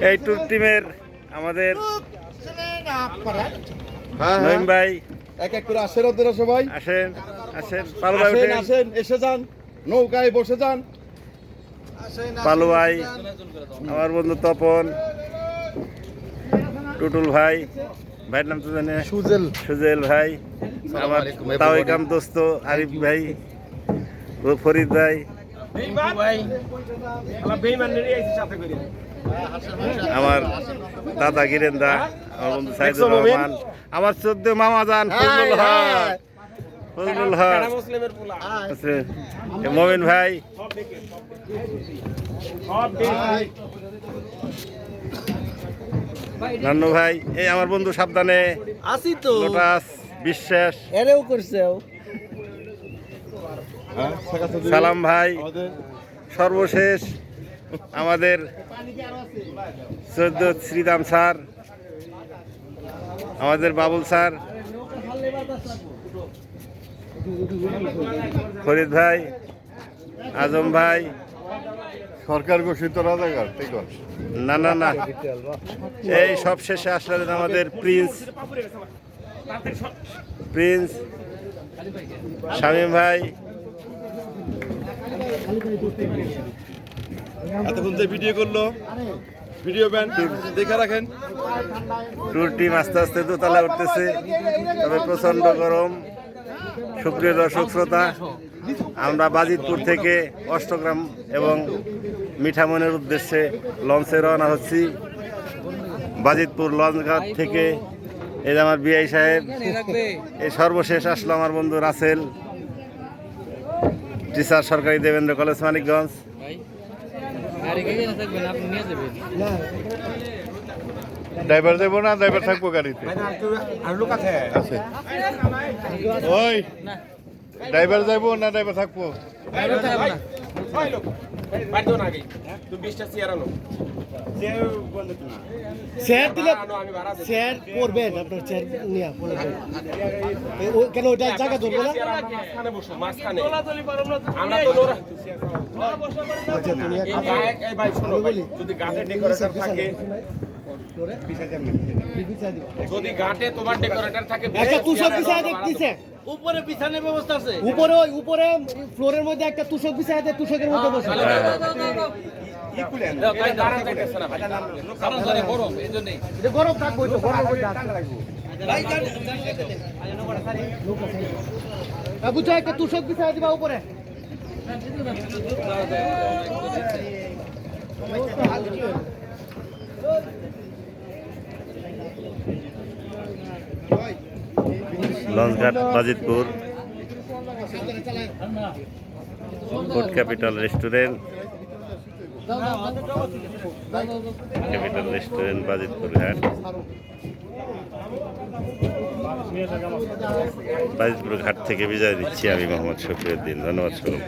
এই ট্যুর টিমের আমাদের নঈম ভাই। এক এক করে আসেন আপনারা সবাই, আসেন আসেন, পালু ভাই আসেন উঠেন। আসেন, এসে যান, নৌকায় বসে যান। পালু ভাই, আমার বন্ধু তপন, টুটুল ভাই, ভাইয়ের নাম তো জানে, সুজেল ভাই, আমার তাওইকাম দোস্ত আরিফ ভাই, ফরিদ ভাই, আমার দাদা গিরেন্দা, আমার বন্ধু সাইদুর রহমান, আমার 14 মামা যান ফজলুল হক, ফজলুল হক, মমিন ভাই, নান্নু ভাই, এই আমার বন্ধু সাবধানে আসি তো লোটাস বিশ্বাস, এরেও করছে সালাম ভাই, সর্বশেষ আমাদের সৈয়দ শ্রীরাম স্যার, আমাদের বাবুল স্যার, ফরিদ ভাই, আজম ভাই, সরকার ঘোষিত রাজাকার, ঠিক আছে। না না না, এই সব শেষে আসলেন আমাদের প্রিন্স প্রিন্স শামীম ভাই, এতক্ষণ যে ভিডিও করলো, ভিডিও ব্যান দেখে রাখেন। ট্যুর টিম আস্তে আস্তে দোতলায় উঠতেছে, তবে প্রচণ্ড গরম। সুপ্রিয় দর্শক শ্রোতা, আমরা বাজিতপুর থেকে অষ্টগ্রাম এবং মিঠামনের উদ্দেশ্যে লঞ্চে রওনা হচ্ছি। বাজিতপুর লঞ্চঘাট থেকে এই যে আমার বিআই সাহেব, এই সর্বশেষ আসলো আমার বন্ধু রাসেল, টিচার সরকারি দেবেন্দ্র কলেজ মানিকগঞ্জ। ড্রাইভার যাবো না, ড্রাইভার থাকবো গাড়িতে? আছে। ওই ড্রাইভার যাবো না, ড্রাইভার থাকবো? শেয়ার দিলে শেয়ার করবেন, আপনার শেয়ার নিয়ে কেন ওইটা জায়গা ধরবে না? যদি ঘাটে তোমার ডেকোরেটর থাকে একটা তুষক বিছায় দেখতেছে, উপরে বিছানোর ব্যবস্থা আছে। উপরে ওই উপরে ফ্লোরের মধ্যে একটা তুষক বিছায় দেয়, তুষকের মধ্যে বসে। এটা গরম থাকবো, তো গরম করে বুঝছো, একটা তুষক বিছায় দিবা উপরে। লঞ্চঘাট Bajitpur, food capital restaurant, capital restaurant Bajitpur Ghat. Bajitpur ঘাট থেকে বিদায় দিচ্ছি আমি মোহাম্মদ শফিউদ্দিন। ধন্যবাদ সকলকে।